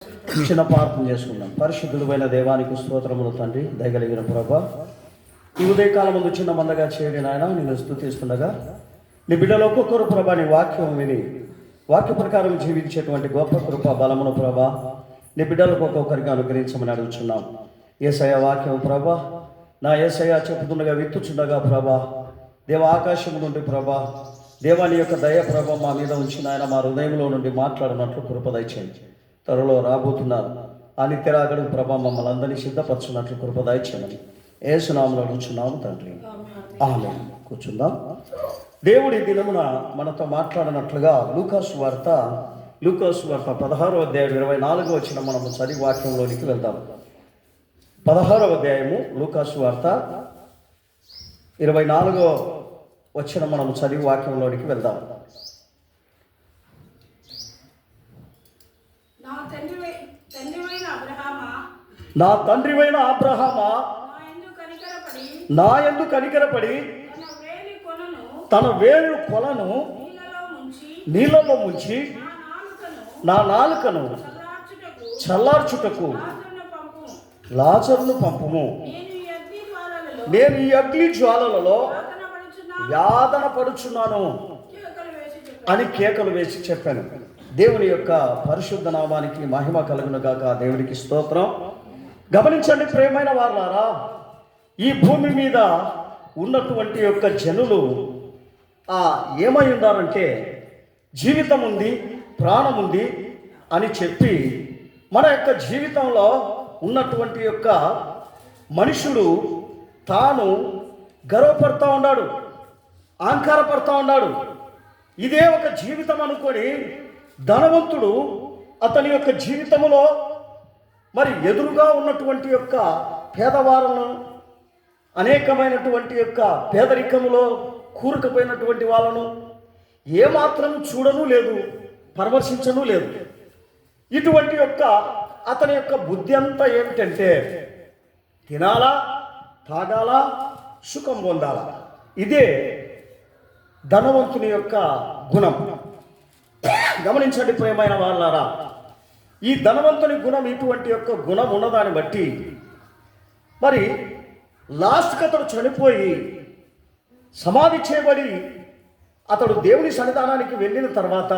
చిన్న ప్రార్థన చేసుకుందాం. పరిశుద్ధుడైన దేవానికి స్తోత్రములు తండ్రి, దయగలిగిన ప్రభా, ఈ ఉదయకాలం ముందు చిన్న మందగా చేయని నాయన నేను స్తుతిస్తుండగా నీ బిడ్డలు ఒక్కొక్కరు ప్రభా నీ వాక్యం విని వాక్య ప్రకారం జీవించేటువంటి గొప్ప కృప బలమును ప్రభా నీ బిడ్డలకు ఒక్కొక్కరికి అనుగ్రహించమని అడుగుచున్నాం. యేసయ్య వాక్యం ప్రభా, నా యేసయ్య చెప్పుతుండగా విత్తుచుండగా ప్రభా, దేవ ఆకాశం నుండి ప్రభా, దేవాని యొక్క దయ ప్రభా మా మీద ఉంచిన ఆయన మా హృదయంలో నుండి మాట్లాడినట్లు కృప దయచేయండి. త్వరలో రాబోతున్నారు ఆ నిత్యరాగడు ప్రభా మమ్మల్ని అందరినీ సిద్ధపరచున్నట్లు కృప దయచేయమని యేసునామములో అడుగుచున్నాము తండ్రి, ఆమేన్. కూర్చుందాం. దేవుడి దినమున మనతో మాట్లాడినట్లుగా లూకాసు వార్త 16వ అధ్యాయం 24వ వచనం మనము చదివి వాక్యంలోనికి వెళ్దాం. 16వ అధ్యాయము లూకాసు వార్త 24వ వచనం మనము చదివి వాక్యంలోనికి వెళ్దాం. నా తండ్రివైన అబ్రహామా, నా యందు కనికరపడి తన వేలు కొలను నీళ్ళలో ముంచి నా నాలుకను చల్లార్చుటకు లాజరును పంపుము. నేను ఈ అగ్ని జ్వాలలలో యాతన పడుచున్నాను అని కేకలు వేసి చెప్పాను. దేవుని యొక్క పరిశుద్ధ నామానికి మహిమ కలుగును గాక. దేవునికి స్తోత్రం. గమనించండి ప్రియమైన వారులారా, ఈ భూమి మీద ఉన్నటువంటి యొక్క జనులు ఏమై ఉన్నారంటే జీవితం ఉంది, ప్రాణం ఉంది అని చెప్పి మన యొక్క జీవితంలో ఉన్నటువంటి యొక్క మనుషుడు తాను గర్వపడుతూ ఉన్నాడు, అహంకారపడుతూ ఉన్నాడు. ఇదే ఒక జీవితం అనుకొని ధనవంతుడు అతని యొక్క జీవితంలో మరి ఎదురుగా ఉన్నటువంటి యొక్క పేదవాళ్ళను, అనేకమైనటువంటి యొక్క పేదరికములో కూరుకుపోయినటువంటి వాళ్ళను ఏమాత్రం చూడను లేదు, పరామర్శించను లేదు. ఇటువంటి యొక్క అతని యొక్క బుద్ధి అంతా ఏమిటంటే తినాలా, తాగాలా, సుఖం పొందాలా. ఇదే ధనవంతుని యొక్క గుణం. గమనించండి ప్రియమైన వాళ్ళారా, ఈ ధనవంతుని గుణం ఇటువంటి యొక్క గుణం ఉన్నదాన్ని బట్టి మరి లాస్ట్కి అతడు చనిపోయి సమాధి చేయబడి అతడు దేవుని సన్నిధానానికి వెళ్ళిన తర్వాత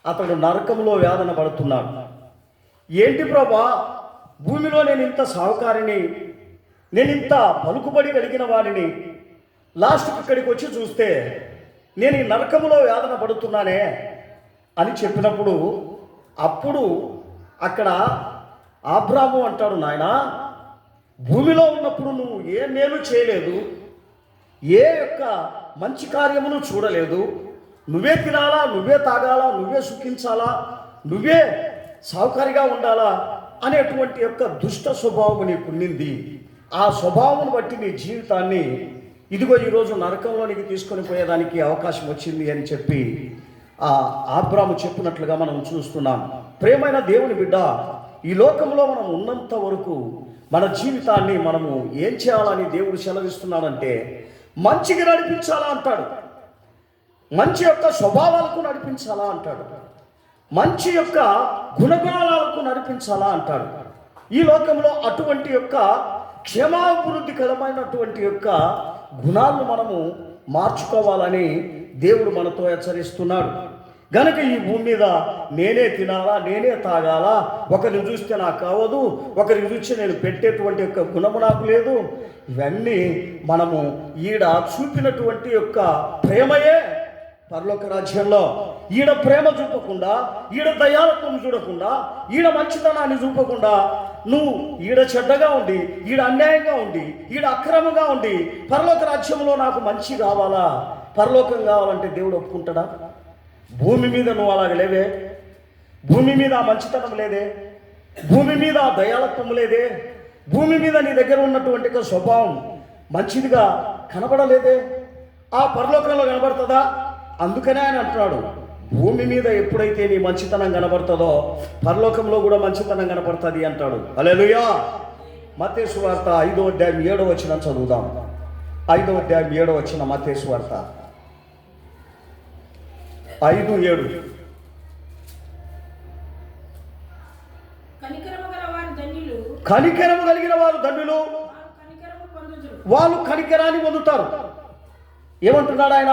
అతడు నరకంలో వేదన పడుతున్నాడు. ఏంటి ప్రభా, భూమిలో నేను ఇంత సాహుకారిని, నేను ఇంత పలుకుబడి కలిగిన వాడిని, లాస్ట్కి ఇక్కడికి వచ్చి చూస్తే నేను ఈ నరకంలో వేదన పడుతున్నానే అని చెప్పినప్పుడు అప్పుడు అక్కడ అబ్రాము అంటాడు, నాయనా భూమిలో ఉన్నప్పుడు నువ్వు ఏ మేలు చేయలేదు, ఏ యొక్క మంచి కార్యమును చూడలేదు, నువ్వే తినాలా, నువ్వే తాగాలా, నువ్వే సుఖించాలా, నువ్వే సౌకర్యంగా ఉండాలా అనేటువంటి యొక్క దుష్ట స్వభావం నీకు ఉండింది. ఆ స్వభావం బట్టి నీ జీవితాన్ని ఇదిగో ఈరోజు నరకంలోనికి తీసుకొని పోయేదానికి అవకాశం వచ్చింది అని చెప్పి అబ్రాము చెప్పినట్లుగా మనం చూస్తున్నాం. ప్రియమైన దేవుని బిడ్డ, ఈ లోకంలో మనం ఉన్నంత వరకు మన జీవితాన్ని మనము ఏం చేయాలని దేవుడు సెలవిస్తున్నాడంటే మంచిగా నడిపించాలా అంటాడు, మంచి యొక్క స్వభావాలకు నడిపించాలా అంటాడు, మంచి యొక్క గుణగుణాలకు నడిపించాలా అంటాడు. ఈ లోకంలో అటువంటి యొక్క క్షేమాభివృద్ధి కరమైనటువంటి యొక్క గుణాలను మనము మార్చుకోవాలని దేవుడు మనతో హెచ్చరిస్తున్నాడు. గనుక ఈ భూమి మీద నేనే తినాలా, నేనే తాగాలా, ఒకరిని చూస్తే నాకు కావదు, ఒకరిని చూస్తే నేను పెట్టేటువంటి యొక్క గుణము నాకు లేదు, ఇవన్నీ మనము ఈడ చూపినటువంటి యొక్క ప్రేమయే పరలోక రాజ్యంలో. ఈడ ప్రేమ చూపకుండా, ఈడ దయాలత్వం చూడకుండా, ఈడ మంచితనాన్ని చూపకుండా నువ్వు ఈడ చెడ్డగా ఉండి, ఈడ అన్యాయంగా ఉండి, ఈడ అక్రమంగా ఉండి పరలోక రాజ్యంలో నాకు మంచి కావాలా, పరలోకం కావాలంటే దేవుడు ఒప్పుకుంటాడా? భూమి మీద నువ్వు అలాగ లేవే, భూమి మీద ఆ మంచితనం లేదే, భూమి మీద ఆ దయాలత్వం లేదే, భూమి మీద నీ దగ్గర ఉన్నటువంటి స్వభావం మంచిదిగా కనబడలేదే, ఆ పరలోకంలో కనబడుతుందా? అందుకనే ఆయన అంటున్నాడు, భూమి మీద ఎప్పుడైతే నీ మంచితనం కనబడుతుందో పరలోకంలో కూడా మంచితనం కనబడుతుంది అంటాడు. హల్లెలూయా. మత్తయి సువార్త 5వ అధ్యాయం 7వ వచనం చదువుదాం. 5వ అధ్యాయం 7వ వచనం మత్తయి సువార్త 5:7. కనికరము గల వారు ధన్యులు, కనికరము కలిగిన వారు ధన్యులు, వారు కనికరము పొందుదురు. వాళ్ళు కనికరాన్ని పొందుతారు. ఏమంటున్నాడు ఆయన?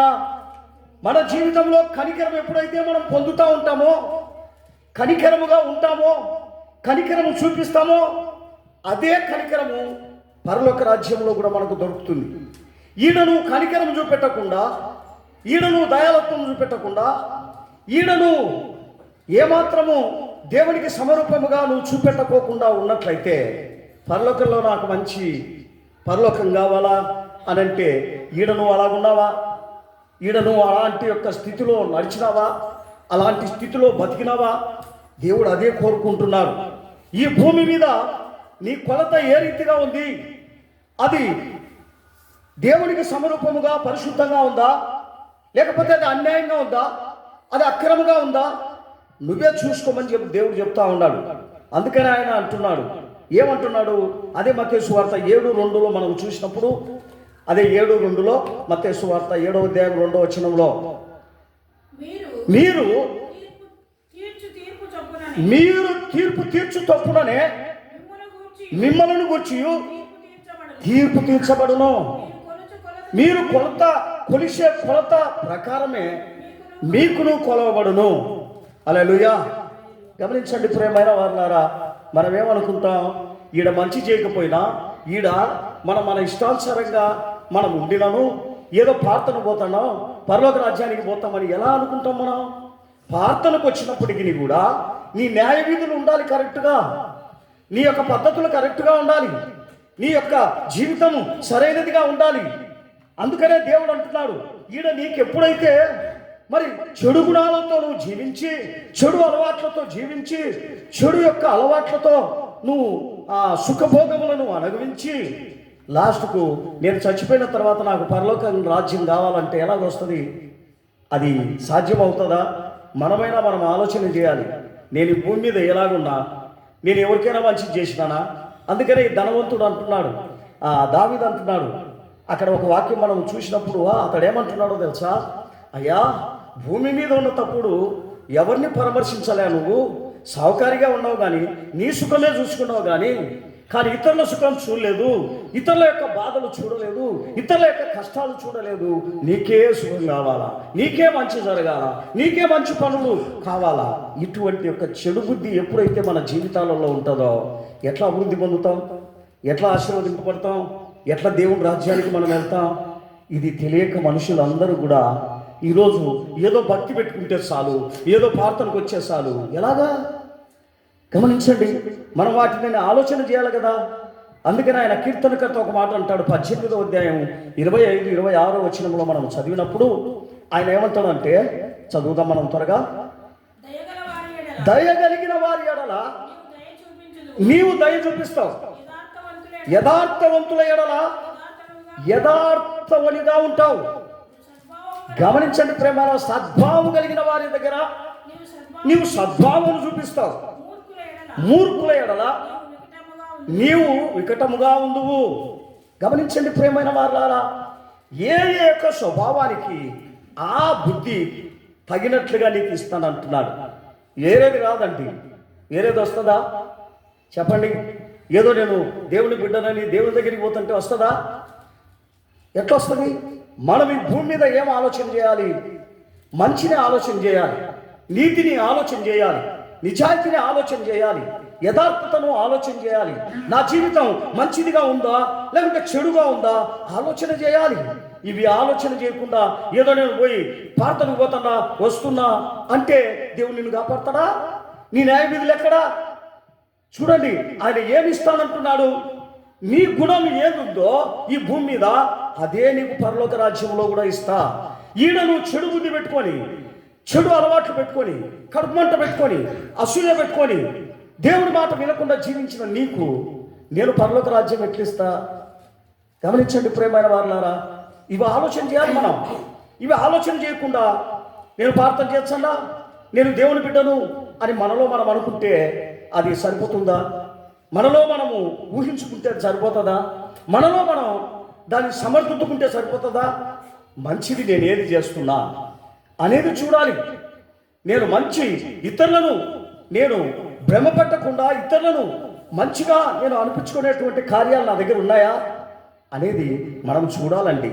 మన జీవితంలో కనికరం ఎప్పుడైతే మనం పొందుతూ ఉంటామో, కనికరముగా ఉంటామో, కనికరము చూపిస్తామో, అదే కనికరము పరలోక రాజ్యంలో కూడా మనకు దొరుకుతుంది. ఈడను కనికరం చూపెట్టకుండా, ఈడను దయాలత్వం చూపెట్టకుండా, ఈడను ఏమాత్రము దేవునికి సమరూపముగా నువ్వు చూపెట్టకోకుండా ఉన్నట్లయితే, పరలోకంలో నాకు మంచి పరలోకం కావాలా అని అంటే, ఈడను అలాగున్నావా? ఈడను అలాంటి యొక్క స్థితిలో నడిచినావా? అలాంటి స్థితిలో బతికినావా? దేవుడు అదే కోరుకుంటున్నారు. ఈ భూమి మీద నీ కొలత ఏ రీతిగా ఉంది? అది దేవునికి సమరూపముగా పరిశుద్ధంగా ఉందా, లేకపోతే అది అన్యాయంగా ఉందా, అది అక్రమంగా ఉందా? నువ్వే చూసుకోమని చెప్పి దేవుడు చెప్తా ఉన్నాడు. అందుకని ఆయన అంటున్నాడు, ఏమంటున్నాడు? అదే మత్తయి సువార్త 7:2లో మనం చూసినప్పుడు, అదే 7:2లో మత్తయి సువార్త 7వ అధ్యాయం 2వ వచనంలో, మీరు తీర్పు తీర్చు చొప్పుననే మిమ్మల్ని గూర్చి తీర్పు తీర్చబడును. మీరు కొలిసే కొలత ప్రకారమే మీకును కొలవబడును. హల్లెలూయా. గమనించండి ప్రియమైన వారులారా, మనం ఏమనుకుంటాం? ఈడ మంచి చేయకపోయినా, ఈడ మన ఇష్టానుసారంగా మనం ఉండినను, ఏదో ప్రార్థన పోతున్నాం, పరలోక రాజ్యానికి పోతామని ఎలా అనుకుంటాం? మనం ప్రార్థనకు వచ్చినప్పటికీ కూడా నీ న్యాయ విధులు ఉండాలి కరెక్ట్గా, నీ యొక్క పద్ధతులు కరెక్ట్గా ఉండాలి, నీ యొక్క జీవితం సరైనదిగా ఉండాలి. అందుకనే దేవుడు అంటున్నాడు, ఈడ నీకు ఎప్పుడైతే మరి చెడు గుణాలతో నువ్వు జీవించి, చెడు అలవాట్లతో జీవించి, చెడు యొక్క అలవాట్లతో నువ్వు ఆ సుఖభోగములను అనుభవించి, లాస్ట్కు నేను చచ్చిపోయిన తర్వాత నాకు పరలోక రాజ్యం కావాలంటే ఎలాగొస్తుంది? అది సాధ్యం అవుతుందా? మనమైనా మనం ఆలోచన చేయాలి. నేను ఈ భూమి మీద ఎలాగున్నా, నేను ఎవరికైనా మంచి చేసినానా? అందుకనే ధనవంతుడు అంటున్నాడు, దావీదు అంటున్నాడు, అక్కడ ఒక వాక్యం మనం చూసినప్పుడు అతడు ఏమంటున్నాడో తెలుసా? అయ్యా, భూమి మీద ఉన్నప్పుడు ఎవరిని పరామర్శించలే, నువ్వు సౌకర్యంగా ఉన్నావు కానీ నీ సుఖమే చూసుకున్నావు కానీ ఇతరుల సుఖం చూడలేదు, ఇతరుల యొక్క బాధలు చూడలేదు, ఇతరుల యొక్క కష్టాలు చూడలేదు. నీకే సుఖం కావాలా, నీకే మంచి జరగాల, నీకే మంచి పనులు కావాలా? ఇటువంటి యొక్క చెడు బుద్ధి ఎప్పుడైతే మన జీవితాలలో ఉంటుందో, ఎట్లా అభివృద్ధి పొందుతాం? ఎట్లా ఆశీర్వదింపబడతాం? ఎట్లా దేవుని రాజ్యానికి మనం వెళ్తాం? ఇది తెలియక మనుషులందరూ కూడా ఈరోజు ఏదో భక్తి పెట్టుకుంటే చాలు, ఏదో ప్రార్థనకు వచ్చే చాలు. ఎలాగా? గమనించండి, మనం వాటిని ఆలోచన చేయాలి కదా. అందుకని ఆయన కీర్తనకర్త ఒక మాట అంటాడు, 18వ అధ్యాయం 25, 26 వచనంలో మనం చదివినప్పుడు ఆయన ఏమంటాడంటే, చదువుదాం మనం త్వరగా. దయగలిగిన వారి ఎడల నీవు దయ చూపిస్తావు, యథార్థవంతుల ఎడల యథార్థవనిగా ఉంటావు. గమనించండి ప్రేమ, సద్భావం కలిగిన వారి దగ్గర నీవు సద్భావం చూపిస్తావు, మూర్ఖుల ఎడల నీవు వికటముగా ఉండువు. గమనించండి ప్రియమైన వారులారా, ఏ యొక్క స్వభావానికి ఆ బుద్ధి తగినట్లుగా నీకు ఇస్తానంటున్నాడు. వేరేది రాదండి. వేరేది వస్తుందా చెప్పండి? ఏదో నేను దేవుని బిడ్డనని దేవుని దగ్గరికి పోతుంటే వస్తుందా? ఎట్లా వస్తుంది? మనం ఈ భూమి మీద ఏం ఆలోచన చేయాలి? మంచిని ఆలోచన చేయాలి, నీతిని ఆలోచన చేయాలి, నిజాయితీని ఆలోచన చేయాలి, యథార్థతను ఆలోచన చేయాలి. నా జీవితం మంచిదిగా ఉందా లేకుంటే చెడుగా ఉందా ఆలోచన చేయాలి. ఇవి ఆలోచన చేయకుండా ఏదో నేను పోయి ప్రార్థనకు పోతున్నా వస్తున్నా అంటే దేవుడు నిన్ను కాపాడతాడా? నీ న్యాయ విధులు ఎక్కడా? చూడండి, ఆయన ఏమి ఇస్తానంటున్నాడు? నీ గుణం ఏదుందో ఈ భూమి మీద అదే నీకు పరలోక రాజ్యంలో కూడా ఇస్తా. ఈడ నువ్వు చెడు బుద్ధి పెట్టుకొని, చెడు అలవాట్లు పెట్టుకొని, కడుపుమంట పెట్టుకొని, అసూయ పెట్టుకొని, దేవుడి మాట వినకుండా జీవించిన నీకు నేను పరలోక రాజ్యం ఎట్లిస్తా? గమనించండి ప్రియమైన వారులారా, ఇవి ఆలోచన చేయాలి మనం. ఇవి ఆలోచన చేయకుండా నేను ప్రార్థన చేస్తున్నా, నేను దేవుని బిడ్డను అని మనలో మనం అనుకుంటే అది సరిపోతుందా? మనలో మనము ఊహించుకుంటే సరిపోతుందా? మనలో మనం దాన్ని సమర్థించుకుంటే సరిపోతుందా? మంచిది నేను ఏది చేస్తున్నా అనేది చూడాలి. నేను మంచి ఇతరులను నేను భ్రమ పెట్టకుండా ఇతరులను మంచిగా నేను అనిపించుకునేటువంటి కార్యాలు నా దగ్గర ఉన్నాయా అనేది మనం చూడాలండి.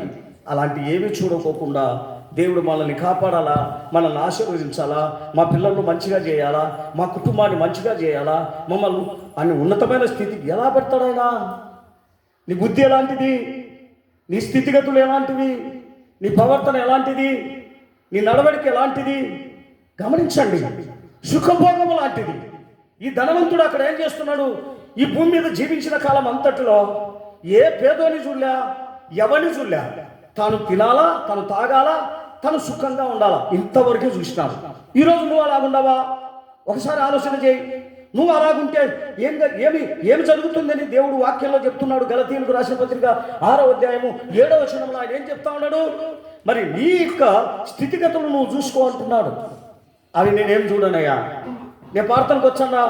అలాంటి ఏమీ చూడకోకుండా దేవుడు మనల్ని కాపాడాలా, మనల్ని ఆశీర్వదించాలా, మా పిల్లలను మంచిగా చేయాలా, మా కుటుంబాన్ని మంచిగా చేయాలా, మమ్మల్ని అన్ని ఉన్నతమైన స్థితికి ఎలా పెడతాడైనా? నీ బుద్ధి ఎలాంటిది, నీ స్థితిగతులు ఎలాంటివి, నీ ప్రవర్తన ఎలాంటిది, నీ నడవడిక ఎలాంటిది గమనించండి. సుఖభోగము లాంటిది. ఈ ధనవంతుడు అక్కడ ఏం చేస్తున్నాడు? ఈ భూమి మీద జీవించిన కాలం అంతటిలో ఏ పేదోని చూడలే, ఎవరిని చూడలే. తాను తినాలా, తను తాగాలా, తను సుఖంగా ఉండాలా, ఇంతవరకే చూసినాడు. ఈరోజు నువ్వు అలాగుండవా? ఒకసారి ఆలోచన చేయి. నువ్వు అలాగుంటే ఏమి జరుగుతుందని దేవుడు వాక్యంలో చెప్తున్నాడు. గలతీయులకు రాసిన పత్రిక 6వ అధ్యాయము 7వ వచనంలో ఆయన ఏం చెప్తా ఉన్నాడు? మరి నీ యొక్క స్థితిగతులు నువ్వు చూసుకో అంటున్నాడు. అవి నేనేం చూడనయ్యా, నేను ప్రార్థనకు వచ్చానా,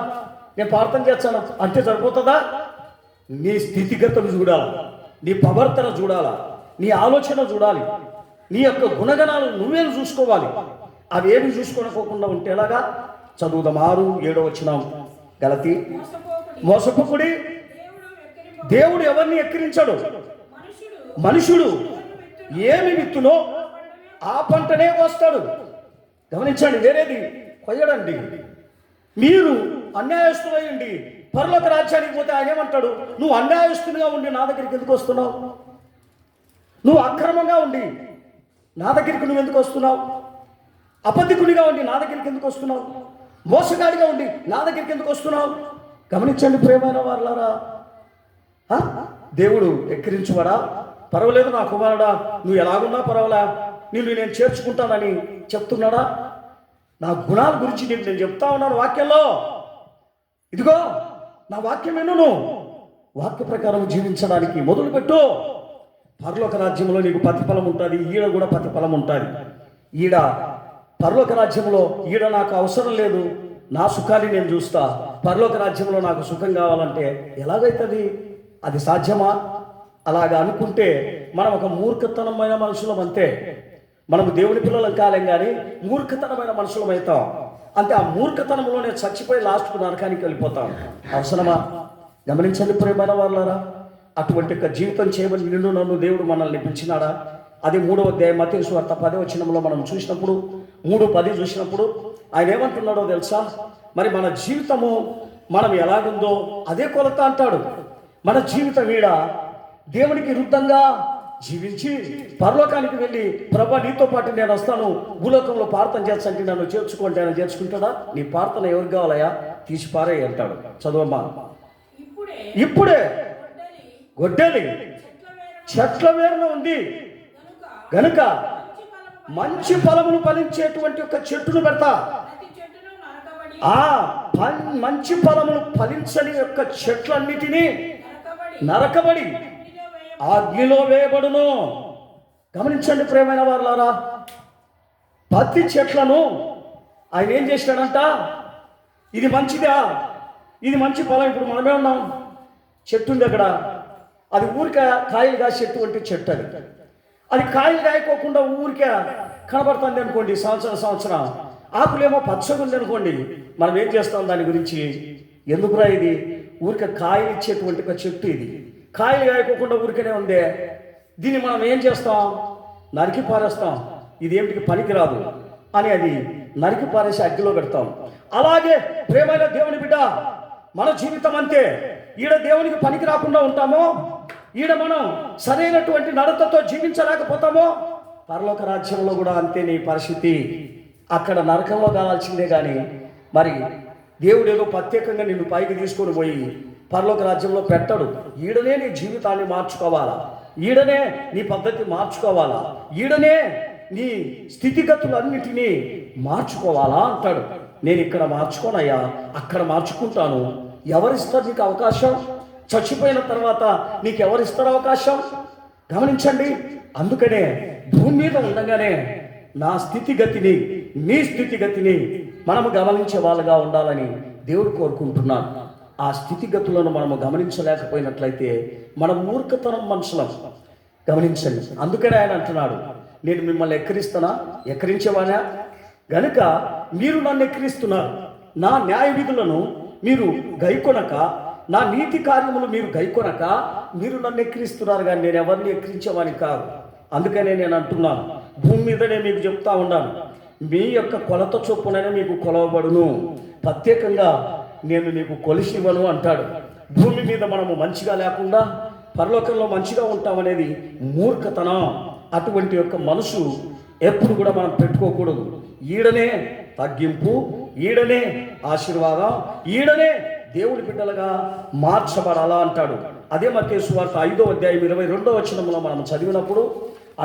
నేను ప్రార్థన చేస్తాను అంటే సరిపోతుందా? నీ స్థితిగతులు చూడాలి, నీ ప్రవర్తన చూడాలా, నీ ఆలోచన చూడాలి, నీ యొక్క గుణగణాలు నువ్వే చూసుకోవాలి. అవి ఏమి చూసుకోకపోకుండా ఉంటే ఎలాగా? చదువుదాం 6-7 వచనం. గలతీ, మోసపోకుడి, దేవుడు ఎవరిని ఎక్కిరించాడు? మనుషుడు ఏమి విత్తునో ఆ పంటనే కోస్తాడు. గమనించండి, వేరేది కొయ్యడండి. మీరు అన్యాయస్తులయ్యండి పరలోక రాజ్యానికి పోతే ఆయన ఏమంటాడు? నువ్వు అన్యాయస్తునిగా ఉండి నా దగ్గరికి ఎందుకు వస్తున్నావు? నువ్వు అక్రమంగా ఉండి నా దగ్గరికి నువ్వు ఎందుకు వస్తున్నావు? అబద్ధికునిగా ఉండి నా దగ్గరికి ఎందుకు వస్తున్నావు? మోసగాడిగా ఉండి నా దగ్గరికి ఎందుకు వస్తున్నావు? గమనించండి ప్రియమైన వారులారా, దేవుడు ఎక్కిరించువాడా? పర్వాలేదు నా కుమారుడా, నువ్వు ఎలాగున్నా పర్వాలా, నేను చేర్చుకుంటానని చెప్తున్నాడా? నా గుణాల గురించి నీకు నేను చెప్తా ఉన్నాను వాక్యంలో. ఇదిగో నా వాక్యం విను, వాక్య ప్రకారం జీవించడానికి మొదలుపెట్టు. పరలోక రాజ్యంలో నీకు ప్రతిఫలం ఉంటుంది, ఈడ కూడా ప్రతిఫలం ఉంటుంది. ఈడ పరలోక రాజ్యంలో ఈడ నాకు అవసరం లేదు, నా సుఖాన్ని నేను చూస్తా. పరలోక రాజ్యంలో నాకు సుఖం కావాలంటే ఎలాగైతుంది? అది సాధ్యమా? అలాగా అనుకుంటే మనం ఒక మూర్ఖతనమైన మనుషులం అంతే. మనము దేవుని పిల్లలం కాలేం కానీ మూర్ఖతనమైన మనుషులం అవుతాం అంతే. ఆ మూర్ఖతనంలోనే చచ్చిపోయి లాస్ట్కు నరకానికి వెళ్ళిపోతాం. అవసరమా? గమనించండి ప్రియమైన వాళ్ళారా, అటువంటి ఒక జీవితం చేయమని నిన్ను నన్ను దేవుడు మనల్ని పిలిచినాడా? అది 3వ అధ్యాయం మత్తయి సువార్త 10వ వచనంలో మనం చూసినప్పుడు, 3:10 చూసినప్పుడు ఆయన ఏమంటున్నాడో తెలుసా? మరి మన జీవితము మనం ఎలాగుందో అదే కొలత అంటాడు. మన జీవితం ఈడ దేవునికి విరుద్ధంగా జీవించి పరలోకానికి వెళ్ళి ప్రభా నీతో పాటు నేను వస్తాను, భూలోకంలో ప్రార్థన చేస్తాంటే నన్ను చేర్చుకుంటే ఆయన చేర్చుకుంటాడా? నీ ప్రార్థన ఎవరికి కావాలయా? తీసి పారేయి అంటాడు. చదువమ్మా. ఇప్పుడే గొడ్డలి చెట్ల వేరున ఉంది గనుక మంచి ఫలములు ఫలించేటువంటి ఒక చెట్టును పెడతా. మంచి ఫలములు ఫలించని యొక్క చెట్లన్నిటినీ నరకబడి అగ్నిలో వేయబడును. గమనించండి ప్రియమైన వారులారా, పత్తి చెట్లను ఆయన ఏం చేసినాడంట? ఇది మంచిదా, ఇది మంచి ఫలం. ఇప్పుడు మనమే ఉన్నాం, చెట్టు ఉంది అక్కడ, అది ఊరికే కాయలు కాసేటువంటి చెట్టు. అది కాయలు కాయకోకుండా ఊరికే కనబడుతుంది అనుకోండి, సంవత్సరం ఆకులేమో పచ్చగా ఉంది అనుకోండి, మనం ఏం చేస్తాం దాని గురించి? ఎందుకురా ఇది ఊరికే కాయలు ఇచ్చేటువంటి ఒక చెట్టు, ఇది కాయలు కాయకోకుండా ఊరికనే ఉందే, దీన్ని మనం ఏం చేస్తాం? నరికి పారేస్తాం. ఇది ఏమిటికి పనికిరాదు అని అది నరికి పారేసి అగ్గిలో పెడతాం. అలాగే ప్రేమైన దేవుని బిడ్డ, మన జీవితం అంతే. ఈడ దేవునికి పనికి రాకుండా ఉంటామో, ఈడ మనం సరైనటువంటి నడతతో జీవించలేకపోతామో, పరలోక రాజ్యంలో కూడా అంతే నీ పరిస్థితి. అక్కడ నరకంలో కావాల్సిందే కానీ మరి దేవుడు ఏదో ప్రత్యేకంగా నిన్ను పైకి తీసుకొని పోయి పరలోక రాజ్యంలో పెట్టడు. ఈడనే నీ జీవితాన్ని మార్చుకోవాలా, ఈడనే నీ పద్ధతి మార్చుకోవాలా, ఈడనే నీ స్థితిగతులన్నిటినీ మార్చుకోవాలా అంటాడు. నేను ఇక్కడ మార్చుకోనయ్యా, అక్కడ మార్చుకుంటాను. ఎవరిస్తారు నీకు అవకాశం? చచ్చిపోయిన తర్వాత నీకు ఎవరిస్తారు అవకాశం? గమనించండి. అందుకనే భూమి మీద ఉండగానే నా స్థితిగతిని, నీ స్థితిగతిని మనము గమనించే వాళ్ళగా ఉండాలని దేవుడు కోరుకుంటున్నాడు. ఆ స్థితిగతులను మనము గమనించలేకపోయినట్లయితే మనం మూర్ఖతనం మనుషులం. గమనించండి. అందుకనే ఆయన అంటున్నాడు, నేను మిమ్మల్ని ఎక్కిరిస్తానా? ఎక్కిరించేవానా? గనుక మీరు నన్ను ఎక్కిరిస్తున్నారు, నా న్యాయ విధులను మీరు గైకొనక, నా నీతి కార్యములు మీరు గైకొనక మీరు నన్ను ఎక్కిరిస్తున్నారు, కానీ నేను ఎవరిని ఎక్కిరించేవాని కాదు. అందుకనే నేను అంటున్నాను, భూమి మీదనే మీకు చెప్తా ఉన్నాను, మీ యొక్క కొలత చొప్పుననే మీకు కొలవబడును, ప్రత్యేకంగా నేను నీకు కొలిసివ్వను అంటాడు. భూమి మీద మనము మంచిగా లేకుండా పరలోకంలో మంచిగా ఉంటామనేది మూర్ఖతనం. అటువంటి యొక్క మనసు ఎప్పుడు కూడా మనం పెట్టుకోకూడదు. ఈడనే తగ్గింపు, ఈడనే ఆశీర్వాదం, ఈడనే దేవుడి బిడ్డలుగా మార్చబడాలా అంటాడు. అదే మత్తయి సువార్త 5వ అధ్యాయం 22వ వచనంలో మనం చదివినప్పుడు,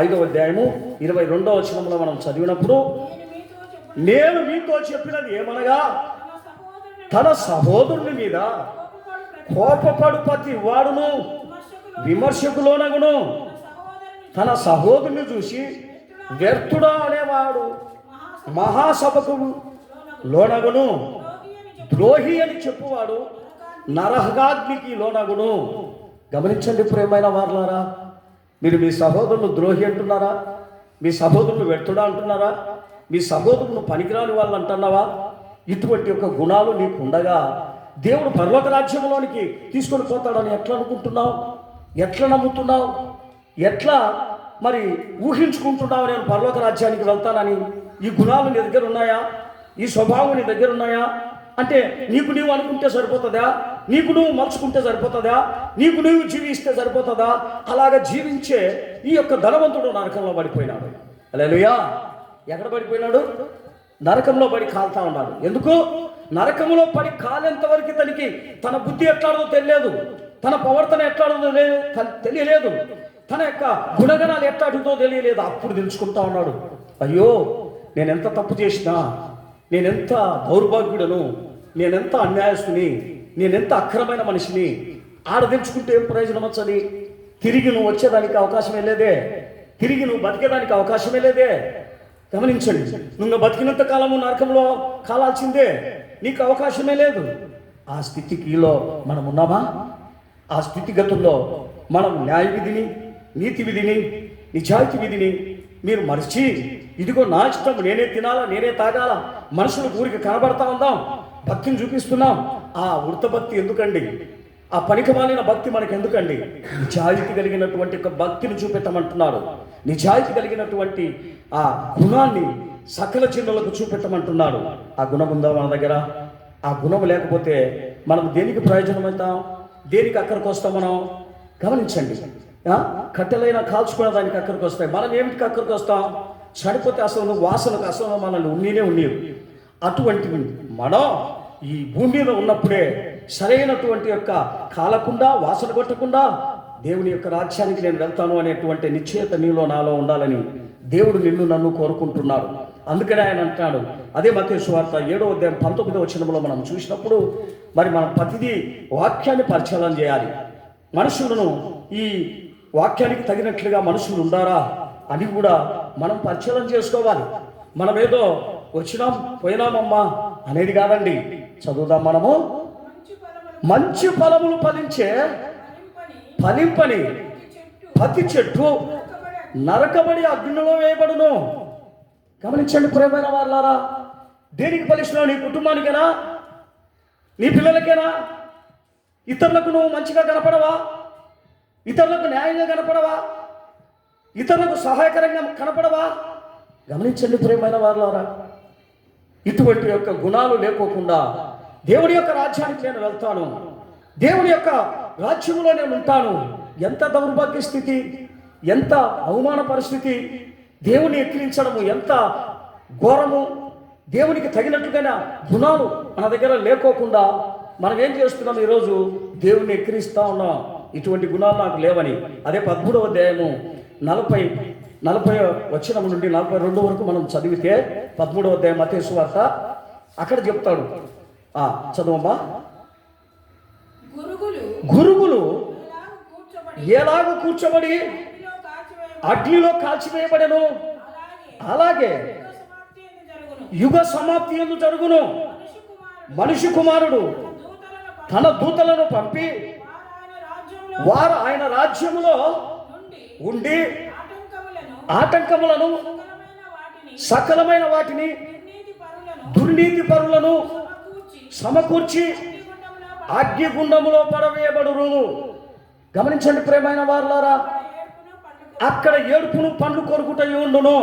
5వ అధ్యాయము 22వ వచనంలో మనం చదివినప్పుడు, నేను మీతో చెప్పినది ఏమనగా, తన సహోదరుని మీద కోపపడు ప్రతి వాడును విమర్శకులోనగును తన సహోదరుని చూసి వ్యర్థుడా అనేవాడు మహాసభకు లోనగును, ద్రోహి అని చెప్పువాడు నరకాగ్నికి లోనగును. గమనించండి ప్రియమైన వారలారా, మీరు మీ సహోదరులు ద్రోహి అంటున్నారా? మీ సహోదరులు వ్యర్థుడా అంటున్నారా? మీ సహోదరులు పనికిరాని వాళ్ళు అంటున్నావా? ఇటువంటి యొక్క గుణాలు నీకు ఉండగా దేవుడు పరలోక రాజ్యంలోనికి తీసుకొని పోతాడని ఎట్లా అనుకుంటున్నావు? ఎట్లా నమ్ముతున్నావు? ఎట్లా మరి ఊహించుకుంటున్నావు నేను పరలోక రాజ్యానికి వెళ్తానని? ఈ గుణాలు నీ దగ్గర ఉన్నాయా? ఈ స్వభావం నీ దగ్గర ఉన్నాయా? అంటే నీకు నీవు అనుకుంటే సరిపోతుందా? నీకు నువ్వు మలుచుకుంటే సరిపోతుందా? నీకు నువ్వు జీవిస్తే సరిపోతుందా? అలాగ జీవించే ఈ యొక్క ధనవంతుడు నరకంలో పడిపోయినాడు. హల్లెలూయా! ఎక్కడ పడిపోయినాడు? నరకంలో పడి కాలుతా ఉన్నాడు. ఎందుకు? నరకంలో పడి కాలేంత వరకు తనకి తన బుద్ధి ఎట్లాడదో తెలియలేదు, తన ప్రవర్తన ఎట్లాడదో తెలియలేదు, తన యొక్క గుణగణాలు ఎట్లాడుతో తెలియలేదు. అప్పుడు తెలుసుకుంటా ఉన్నాడు, అయ్యో నేనెంత తప్పు చేసినా, నేనెంత దౌర్భాగ్యుడను, నేనెంత అన్యాయస్తుని, నేనెంత అక్రమైన మనిషిని. ఆడ తెలుసుకుంటే ఏం ప్రయోజనం వచ్చని? తిరిగి నువ్వు వచ్చేదానికి అవకాశమే లేదే, తిరిగి నువ్వు బతికేదానికి అవకాశమే లేదే. గమనించండి, నువ్వు బతికినంత కాలము నరకంలో కాలాల్సిందే, నీకు అవకాశమే లేదు. ఆ స్థితికిలో మనం ఉన్నామా? ఆ స్థితిగతుల్లో మనం న్యాయ విధిని, నీతి విధిని, నిజాయితీ విధిని మీరు మరిచి, ఇదిగో నా ఇష్టం, నేనే తినాలా, నేనే తాగాలా, మనుషుల ఊరికి కనబడతా ఉందాం, భక్తిని చూపిస్తున్నాం. ఆ వృత భక్తి ఎందుకండి? ఆ పనికిమాలిన భక్తి మనకు ఎందుకండి? నిజాయితీ కలిగినటువంటి ఒక భక్తిని చూపెట్టమంటున్నాడు. నిజాయితీ కలిగినటువంటి ఆ గుణాన్ని సకల చిన్నులకు చూపెట్టమంటున్నాడు. ఆ గుణం ఉందా మన దగ్గర? ఆ గుణం లేకపోతే మనం దేనికి ప్రయోజనం అవుతాం? దేనికి అక్కడికి వస్తాం మనం? గమనించండి, కట్టెలైనా కాల్చుకునే దానికి అక్కడికి వస్తాయి, మనం ఏమిటికి అక్కడికి వస్తాం? చనిపోతే అసలు వాసనకు అసలు మనల్ని ఉన్నీవు. అటువంటి మనం ఈ భూమి మీద ఉన్నప్పుడే సరైనటువంటి యొక్క కాలకుండా, వాసన కొట్టకుండా దేవుని యొక్క రాజ్యానికి నేను వెళ్తాను అనేటువంటి నిశ్చయత నీలో నాలో ఉండాలని దేవుడు నిన్ను నన్ను కోరుకుంటున్నాడు. అందుకనే ఆయన అంటాడు, అదే మత్తయి సువార్త 7వ అధ్యాయం 19వ వచనంలో మనం చూసినప్పుడు, మరి మనం ప్రతిదీ వాక్యాన్ని పరిచయం చేయాలి. మనుషులను ఈ వాక్యానికి తగినట్లుగా మనుషులు ఉండారా అని కూడా మనం పరిచయం చేసుకోవాలి. మనం ఏదో వచ్చినాం పోయినామమ్మా అనేది కాదండి. చదువుదాం. మనము మంచి ఫలములు ఫలించే ఫలింపని ప్రతి చెట్టు నరకబడి అగ్నిలో వేయబడును. గమనించండి ప్రియమైన వాళ్ళారా, దేనికి ఫలిస్తున్నావు? నీ కుటుంబానికేనా? నీ పిల్లలకేనా? ఇతరులకు నువ్వు మంచిగా కనపడవా? ఇతరులకు న్యాయంగా కనపడవా? ఇతరులకు సహాయకరంగా కనపడవా? గమనించండి ప్రియమైన వాళ్ళారా, ఇటువంటి యొక్క గుణాలు లేకోకుండా దేవుడి యొక్క రాజ్యానికి నేను వెళ్తాను, దేవుడి యొక్క రాజ్యంలో నేను ఉంటాను. ఎంత దౌర్భాగ్య స్థితి, ఎంత అవమాన పరిస్థితి, దేవుని ఎక్కిరించడము ఎంత ఘోరము. దేవునికి తగినట్టుగా గుణాలు మన దగ్గర లేకోకుండా మనం ఏం చేస్తున్నాం? ఈరోజు దేవుని ఎక్కిరిస్తా ఉన్నాం, ఇటువంటి గుణాలు నాకు లేవని. అదే 13వ అధ్యాయము 40 వచనం నుండి 42 వరకు మనం చదివితే, 13వ అధ్యాయం మత్తయి సువార్త, అక్కడ చెప్తాడు. చదువమ్మా. గురుగులు ఎలాగ కూర్చోబడి అగ్నిలో కాల్చివేయబడెను, అలాగే యుగ సమాప్తి యందు జరుగును. మనిషి కుమారుడు తన దూతలను పంపి వారు ఆయన రాజ్యములో ఉండి ఆటంకములను, సకలమైన వాటిని, దుర్నీతి పరులను సమకూర్చి అగ్నిగుండములో పడవేయబడును. గమనించండి ప్రియమైన వారులారా, అక్కడ ఏడుపును పండ్లు కొరుకుట ఉండును.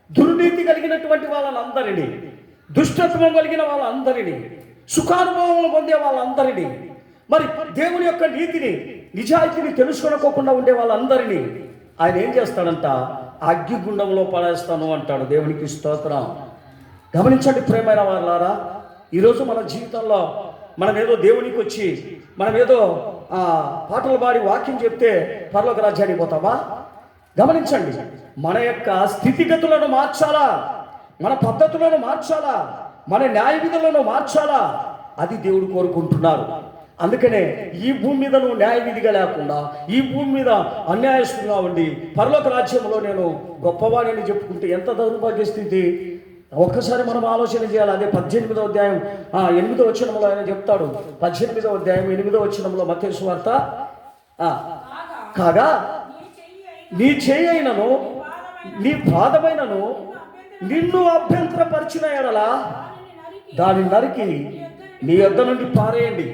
దుర్నీతి కలిగినటువంటి వాళ్ళందరినీ, దుష్టత్వం కలిగిన వాళ్ళందరినీ, సుఖానుభవం పొందే వాళ్ళందరినీ, మరి దేవుని యొక్క నీతిని నిజాయితీని తెలుసుకోకుండా ఉండే వాళ్ళందరినీ ఆయన ఏం చేస్తాడంట? అగ్నిగుండంలో పడేస్తాను అంటాడు. దేవునికి స్తోత్రం. గమనించండి ప్రియమైన వాళ్ళారా, ఈరోజు మన జీవితంలో మనం ఏదో దేవునికి వచ్చి మనం ఏదో పాటలు పాడి వాక్యం చెప్తే పరలోక రాజ్యానికి పోతామా? గమనించండి, మన యొక్క స్థితిగతులను మార్చాలా, మన పద్ధతులను మార్చాలా, మన న్యాయ విధులను మార్చాలా, అది దేవుడు కోరుకుంటున్నారు. అందుకనే ఈ భూమి మీద నువ్వు న్యాయ విధిగా లేకుండా, ఈ భూమి మీద అన్యాయస్తుగా ఉండి పరలోక రాజ్యంలో నేను గొప్పవాడిని చెప్పుకుంటే ఎంత దౌర్భాగ్య స్థితి. ఒక్కసారి మనం ఆలోచన చేయాలి. అదే 18వ అధ్యాయం 8వ వచనంలో ఆయన చెప్తాడు. 18వ అధ్యాయం 8వ వచనంలో మత్తయి సువార్త, కాగా నీ చేయి అయినను నీ పాదమైనను నిన్ను అభ్యంతరపరిచిన ఎడల దాన్ని నరికి నీ యొద్ద నుండి పారేయండి.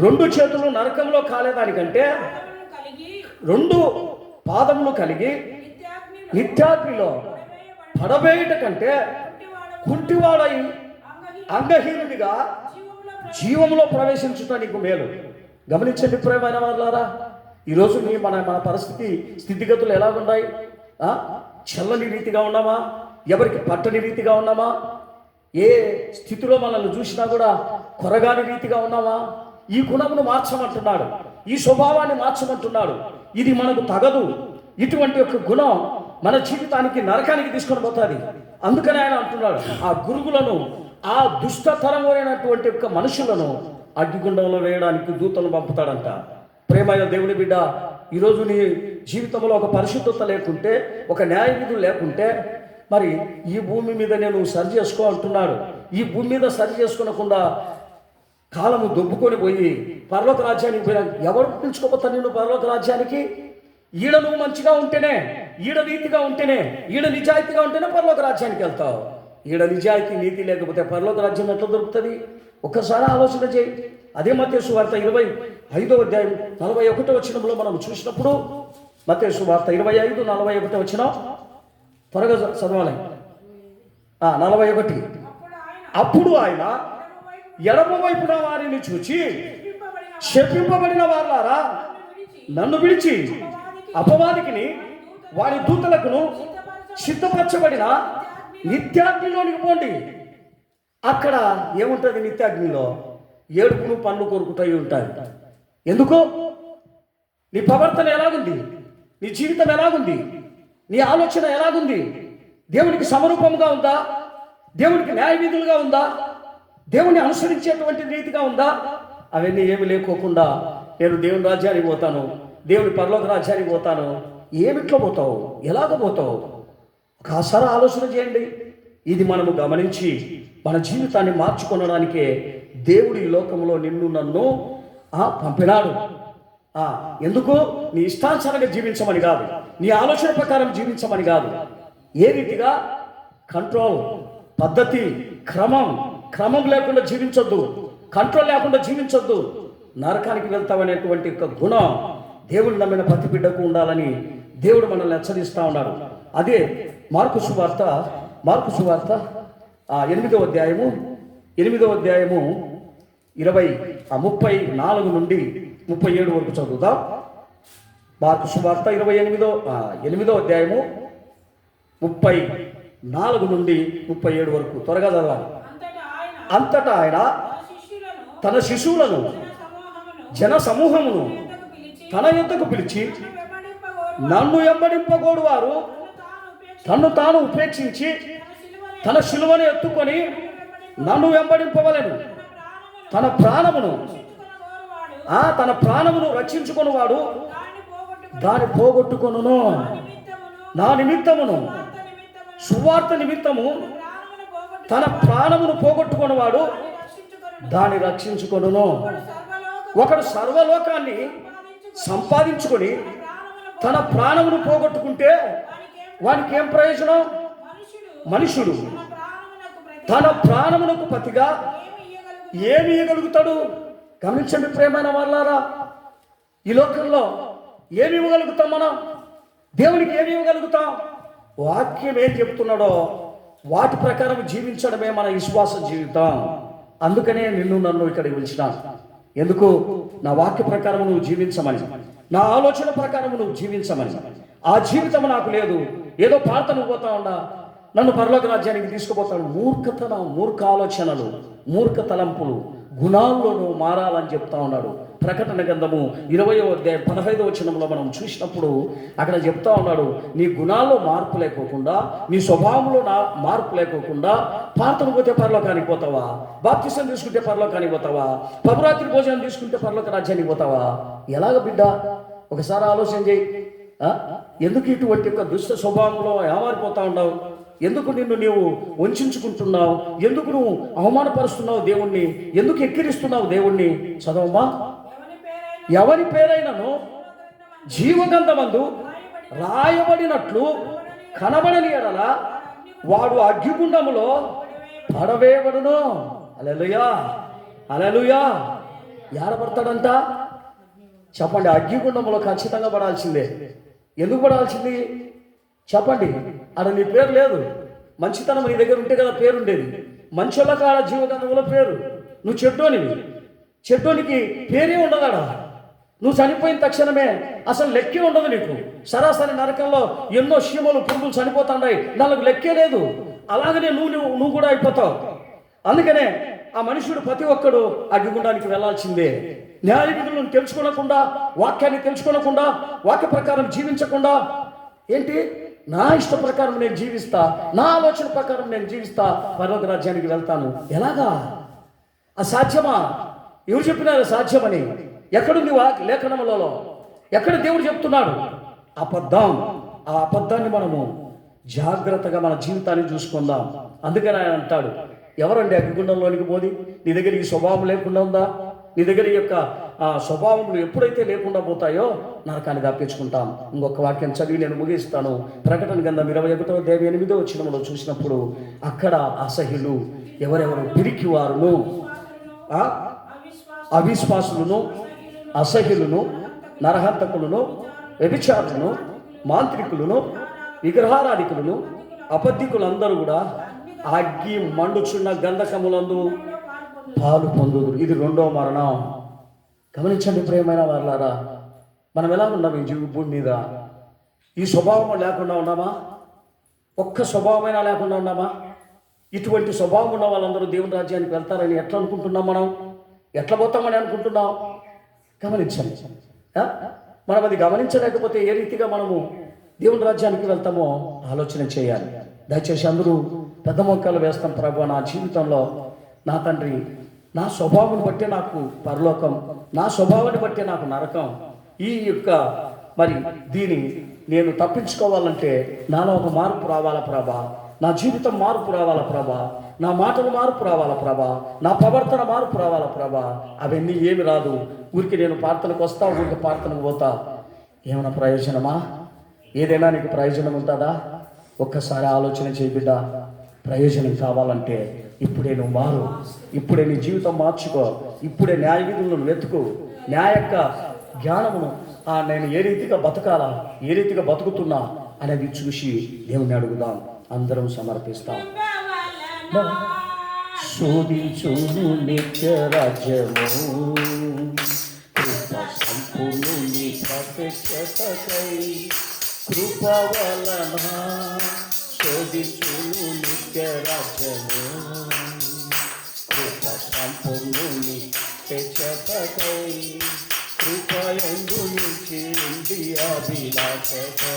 2 చేతులు నరకంలో కాలేదానికంటే 2 పాదములు కలిగి నిత్యాగ్నిలో పడవేయుట కంటే కుంటివాడై అంగహీనుడిగా జీవంలో ప్రవేశించుట నీకు మేలు. గమనించండి ప్రియమైన వాళ్ళారా, ఈరోజు మన పరిస్థితి స్థితిగతులు ఎలా ఉన్నాయి? చల్లని రీతిగా ఉన్నామా? ఎవరికి పట్టని రీతిగా ఉన్నామా? ఏ స్థితిలో మనల్ని చూసినా కూడా కొరగాని రీతిగా ఉన్నామా? ఈ గుణమును మార్చమంటున్నాడు, ఈ స్వభావాన్ని మార్చమంటున్నాడు. ఇది మనకు తగదు. ఇటువంటి యొక్క గుణం మన జీవితానికి నరకానికి తీసుకొని పోతుంది. అందుకని ఆయన అంటున్నాడు, ఆ గురుగులను, ఆ దుష్టతరమైనటువంటి యొక్క మనుషులను అగ్నిగుండంలో వేయడానికి దూతలను పంపుతాడంట. ప్రేమైన దేవుని బిడ్డ, ఈరోజు నీ జీవితంలో ఒక పరిశుద్ధత లేకుంటే, ఒక న్యాయ విధులు లేకుంటే, మరి ఈ భూమి మీద నేను సరి చేసుకో అంటున్నాడు. ఈ భూమి మీద సరి చేసుకోనకుండా కాలము దొబ్బుకొని పోయి పరలోక రాజ్యానికి పోయినా ఎవరు పిలుచుకోపోతాను నిన్ను పరలోక రాజ్యానికి? ఈడ నువ్వు మంచిగా ఉంటేనే, ఈడ నీతిగా ఉంటేనే, ఈడ నిజాయితీగా ఉంటేనే పరలోక రాజ్యానికి వెళ్తావు. ఈడ నిజాయితీ నీతి లేకపోతే పరలోక రాజ్యం ఎట్లా దొరుకుతుంది? ఒక్కసారి ఆలోచన చేయి. అదే మత్తయి సువార్త 25వ అధ్యాయం 41వ వచనంలో మనం చూసినప్పుడు, మత్తయి సువార్త 25:41 వచనం త్వరగా చదవాలి. 41. అప్పుడు ఆయన ఎడమ వైపున వారిని చూచి, శపింపబడిన వారులారా, నన్ను విడిచి అపవాదికిని వారి దూతలకును సిద్ధపరచబడిన నిత్యాగ్నిలోనికి పోండి. అక్కడ ఏముంటుంది? నిత్యాగ్నిలో ఏడుపును పండ్లు కొరుకుతాయి ఉంటాయి. ఎందుకు? నీ ప్రవర్తన ఎలాగుంది? నీ జీవితం ఎలాగుంది? నీ ఆలోచన ఎలాగుంది? దేవునికి సమరూపంగా ఉందా? దేవునికి న్యాయ విధులుగా ఉందా? దేవుని అనుసరించేటువంటి రీతిగా ఉందా? అవన్నీ ఏమి లేకోకుండా నేను దేవుని రాజ్యానికి పోతాను, దేవుని పరలోక రాజ్యానికి పోతాను, ఏమిట్లో పోతావు? ఎలాగ పోతావు? ఒకసారి ఆలోచన చేయండి. ఇది మనము గమనించి మన జీవితాన్ని మార్చుకొనడానికే దేవుడి లోకంలో నిన్ను నన్ను పంపినాడు. ఎందుకు? నీ ఇష్టానుసారంగా జీవించమని కాదు, నీ ఆలోచన ప్రకారం జీవించమని కాదు. ఏ రీతిగా? కంట్రోల్, పద్ధతి, క్రమం లేకుండా జీవించొద్దు, కంట్రోల్ లేకుండా జీవించొద్దు, నరకానికి వెళ్తామనేటువంటి ఒక గుణం దేవుడు నమ్మిన ప్రతి బిడ్డకు ఉండాలని దేవుడు మనల్ని హెచ్చరిస్తూ ఉన్నాడు. అదే మార్కు సువార్త 8వ అధ్యాయము 34 నుండి 37 వరకు చదువుదాం. మార్కు సువార్త 8వ అధ్యాయము 34 నుండి 37 వరకు త్వరగా చదవాలి. అంతటా ఆయన తన శిశువులను, జన సమూహమును తన యొద్దకు పిలిచి, నన్ను వెంబడింపగోడు వారు తన్ను తాను ఉపేక్షించి తన శిలువను ఎత్తుకొని నన్ను వెంబడింపవలెను. తన ప్రాణమును రక్షించుకొనువాడు దాన్ని పోగొట్టుకొనును. నా నిమిత్తమును, సువార్త నిమిత్తము తన ప్రాణమును పోగొట్టుకొనువాడు దాన్ని రక్షించుకొనును. ఒకడు సర్వలోకాన్ని సంపాదించుకొని తన ప్రాణమును పోగొట్టుకుంటే వానికి ఏం ప్రయోజనం? మనుషుడు తన ప్రాణమునకు ప్రతిగా ఏమి ఇయ్యగలుగుతాడు? గమనించండి ప్రియమైన వాళ్ళారా, ఈ లోకంలో ఏమి ఇవ్వగలుగుతాం మనం? దేవునికి ఏమి ఇవ్వగలుగుతాం? వాక్యం ఏం చెప్తున్నాడో వాటి ప్రకారం జీవించడమే మన విశ్వాస జీవితం. అందుకనే నిన్ను నన్ను ఇక్కడికి పిలిచినాను. ఎందుకు? నా వాక్య ప్రకారం నువ్వు జీవించమని, నా ఆలోచన ప్రకారం నువ్వు జీవించమని. ఆ జీవితం నాకు లేదు, ఏదో ప్రార్థనకు పోతా ఉండా నన్ను పరలోక రాజ్యానికి తీసుకుపోతాడు. మూర్ఖ ఆలోచనలు, మూర్ఖ తలంపులు, గుణాల్లో నువ్వు మారాలని చెప్తా ఉన్నాడు. ప్రకటన గ్రంథము 20వ అధ్యాయం 15వ వచనంలో మనం చూసినప్పుడు అక్కడ చెప్తా ఉన్నాడు, నీ గుణాల్లో మార్పు లేకోకుండా, నీ స్వభావంలో మార్పు లేకోకుండా ప్రార్థన పోతే పరలోకానికి పోతావా? బాప్తిసం తీసుకుంటే పరలోకానికి పోతావా? ప్రభురాత్రి భోజనం తీసుకుంటే పరలోక రాజ్యానికి పోతావా? ఎలాగ బిడ్డ? ఒకసారి ఆలోచన చేయి. ఎందుకు ఇటువంటి యొక్క దుష్ట స్వభావంలో ఏమారిపోతా ఉన్నావు? ఎందుకు నిన్ను నీవు వంచుకుంటున్నావు? ఎందుకు నువ్వు అవమానపరుస్తున్నావు దేవుణ్ణి? ఎందుకు ఎక్కిరిస్తున్నావు దేవుణ్ణి? చదవమ్మా. ఎవరి పేరైనను జీవగంధమందు రాయబడినట్లు కనబడని ఎడల వాడు అగ్నిగుండములో పడవేయబడును. హల్లెలూయా, హల్లెలూయా. ఏడబడతాడంట? చెప్పండి. అగ్నిగుండంలో ఖచ్చితంగా పడాల్సిందే. ఎందుకు పడాల్సింది చెప్పండి? అక్కడ నీ పేరు లేదు. మంచితనం నీ దగ్గర ఉంటే కదా పేరు ఉండేది. మంచోళ్ళ కాడ జీవగంధంలో పేరు. నువ్వు చెడ్డోనికి పేరే ఉండదాడా? నువ్వు చనిపోయిన తక్షణమే అసలు లెక్కే ఉండదు నీకు. సరాసరి నరకంలో ఎన్నో చీమలు పురుగులు చనిపోతున్నాయి, దానికి లెక్కే లేదు. అలాగనే నువ్వు కూడా అయిపోతావు. అందుకనే ఆ మనుషుడు ప్రతి ఒక్కడు అగ్నిగుండానికి వెళ్ళాల్సిందే. న్యాయ విధులను తెలుసుకోనకుండా, వాక్యాన్ని తెలుసుకోనకుండా, వాక్య ప్రకారం జీవించకుండా, ఏంటి నా ఇష్ట ప్రకారం నేను జీవిస్తా, నా ఆలోచన ప్రకారం నేను జీవిస్తా, పరలోక రాజ్యానికి వెళ్తాను. ఎలాగా? అసాధ్యమా? ఎవరు చెప్పినారు సాధ్యమని? ఎక్కడుంది లేఖనములలో? ఎక్కడ దేవుడు చెప్తున్నాడు? అబద్ధం. ఆ అబద్ధాన్ని మనము జాగ్రత్తగా మన జీవితాన్ని చూసుకుందాం. అందుకని ఆయన అంటాడు, ఎవరండి అగ్నిగుండంలోనికి పోది? నీ దగ్గర ఈ స్వభావం లేకుండా ఉందా? నీ దగ్గర ఈ యొక్క స్వభావములు ఎప్పుడైతే లేకుండా పోతాయో నరకాన్ని తప్పించుకుంటాం. ఇంకొక వాక్యం చదివి నేను ముగిస్తాను. ప్రకటన గ్రంథం 21వ అధ్యాయం 8వ వచనంలో చూసినప్పుడు అక్కడ అసహ్యులు ఎవరెవరు? పిరికివారును, అవిశ్వాసులను, అసహ్యులను, నరహంతకులను, వ్యభిచారులను, మాంత్రికులను, విగ్రహారాధికులను, అబద్ధికులందరూ కూడా అగ్గి మండుచున్న గంధకములందు పాలు పొందుదురు. ఇది 2వ మరణం. గమనించండి ప్రియమైన వాళ్ళారా, మనం ఎలా ఉన్నాం ఈ భూమి మీద? ఈ స్వభావం లేకుండా ఉన్నామా? ఒక్క స్వభావమైనా లేకుండా ఉన్నామా? ఇటువంటి స్వభావం ఉన్న వాళ్ళందరూ దేవుని రాజ్యానికి వెళ్తారని ఎట్లా అనుకుంటున్నాం? మనం ఎట్లా పోతామని అనుకుంటున్నాం? గమనించండి. మనం అది గమనించలేకపోతే ఏ రీతిగా మనము దేవుని రాజ్యానికి వెళ్తామో ఆలోచన చేయాలి. దయచేసి అందరూ పెద్ద మొక్కలు వేస్తాం. ప్రభు, నా జీవితంలో నా తండ్రి, నా స్వభావాన్ని బట్టే నాకు పరలోకం, నా స్వభావాన్ని బట్టే నాకు నరకం. ఈ యొక్క దీన్ని నేను తప్పించుకోవాలంటే నాలో ఒక మార్పు రావాలా ప్రభా, నా జీవితం మార్పు రావాలా ప్రభా, నా మాటలు మార్పు రావాలా ప్రభా, నా ప్రవర్తన మార్పు రావాలా ప్రభా. అవన్నీ ఏమి రాదు. ఊరికి నేను ప్రార్థనకు వస్తా, ఊరికి ప్రార్థనకు పోతా. ఏమైనా ప్రయోజనమా? ఏదైనా నీకు ప్రయోజనం ఉంటుందా? ఒక్కసారి ఆలోచన చేయి బిడ్డ. ప్రయోజనం కావాలంటే ఇప్పుడే నువ్వు మారు, ఇప్పుడే నీ జీవితం మార్చుకో, ఇప్పుడే న్యాయ విధులను వెతుకు. న్యాయ యొక్క జ్ఞానమును నేను ఏ రీతిగా బతకాలా, ఏ రీతిగా బతుకుతున్నా అనేది చూసి దేవుని అడుగుదాం. అందరం సమర్పిస్తాం. శోధించును నిత్య రాజ్యము, కృప సంపూర్ణుని ప్రత్యక్షతకై, కృప వలన శోధించును నిత్య రాజ్యము, కృప సంపూర్ణుని ప్రత్యక్షతకై, కృపయందు నుంచి ఉంది అభిలాషతో,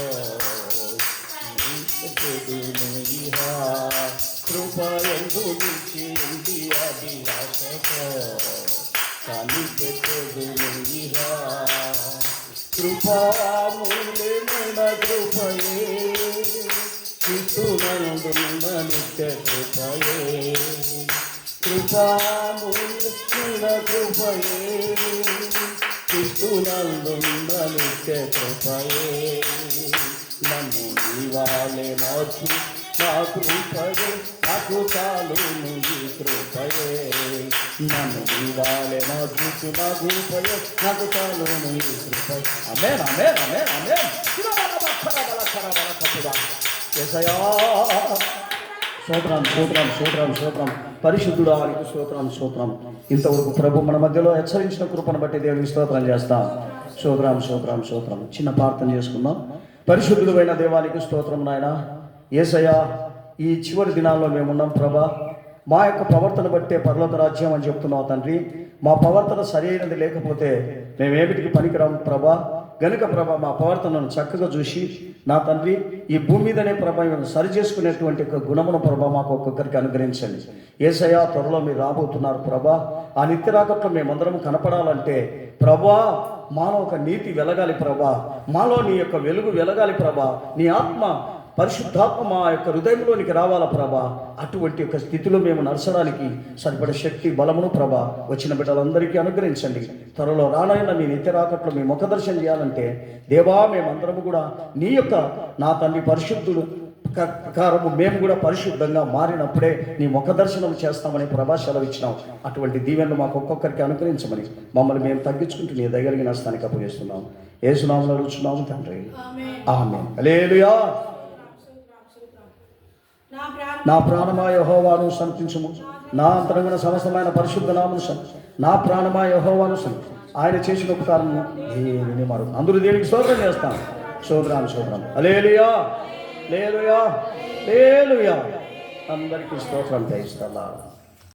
కృపయందు నుంచి ఉంది అభిలాషతో కనిపెట్టుదును ఇహా. కృపామూల్యమైన కృపయే, క్రీస్తునందున్న నిత్య కృపయే, కృపామూల్యమైన కృపయే, క్రీస్తునందున్న నిత్య కృపయే. నన్ను నీవాలే మార్చు నా కృపయే నాకు చాలును ఈ కృపయే నన్ను ఇవ్వాలి నా చూపు నా కృపయే నాకు చాలును ఈ కృపయే. ఆమేన్ ఆమేన్ ఆమేన్ ఆమేన్. యేసయ్యా స్తోత్రం స్తోత్రం స్తోత్రం స్తోత్రం. పరిశుద్ధుడా నీకు స్తోత్రం స్తోత్రం. ఇంతవరకు ప్రభు మన మధ్యలో హెచ్చరించిన కృపను బట్టి దేవునికి స్తోత్రం చేస్తాం. స్తోత్రం స్తోత్రం స్తోత్రం. చిన్న ప్రార్థన చేసుకుందాం. పరిశుద్ధుడైన దేవానికి స్తోత్రం నాయన. యేసయ్యా ఈ చివరి దినాల్లో మేమున్నాం ప్రభా. మా యొక్క ప్రవర్తన బట్టే పరలోక రాజ్యం అని చెప్తున్నావు తండ్రి. మా ప్రవర్తన సరైనది లేకపోతే మేమేమిటికి పనికిరాము ప్రభా. గనుక ప్రభ మా ప్రవర్తనను చక్కగా చూసి నా తండ్రి ఈ భూమి మీదనే ప్రభ సరి చేసుకునేటువంటి ఒక గుణమును ప్రభ మాకు ఒక్కొక్కరికి అనుగ్రహించండి. యేసయ్యా త్వరలో మీరు రాబోతున్నారు ప్రభా. ఆ నిత్య రాకట్లో మేమందరం కనపడాలంటే ప్రభా మాలో ఒక నీతి వెలగాలి ప్రభా. మాలో నీ యొక్క వెలుగు వెలగాలి ప్రభా. నీ ఆత్మ పరిశుద్ధాత్మ మా యొక్క హృదయంలోనికి రావాలా ప్రభా. అటువంటి యొక్క స్థితిలో మేము నడచడానికి సరిపడే శక్తి బలమును ప్రభా వచ్చిన బిడ్డలందరికీ అనుగ్రహించండి. త్వరలో రానైనా మీ నిత్య రాకట్లో మీ ముఖ దర్శనం చేయాలంటే దేవా మేమందరము కూడా నీ యొక్క నా తండ్రి పరిశుద్ధుడు ప్రకారము మేము కూడా పరిశుద్ధంగా మారినప్పుడే నీ ముఖ దర్శనం చేస్తామని ప్రభా సెలవు ఇచ్చినాం. అటువంటి దీవెనలు మాకు ఒక్కొక్కరికి అనుగ్రహించమని మమ్మల్ని మేము తగ్గించుకుంటూ నీ దయగలిగిన స్థానికి అప్పగిస్తున్నాం. యేసునామములో అడుగుచున్నాము తండ్రి. ఆమేన్. హల్లెలూయా. నా ప్రాణమా యెహోవాను సంతించుము, నా అంతరంగన సమస్తమైన పరిశుద్ధ నామమును నా ప్రాణమా యెహోవాను సంతి. ఆయన చేసిన ఉపకారం దేనిని మరొక అందరూ దేనికి స్తోత్రం చేస్తాం. స్తోత్రం స్తోత్రం. హల్లెలూయా హల్లెలూయా హల్లెలూయా. అందరికీ స్తోత్రం చేయిస్తాను.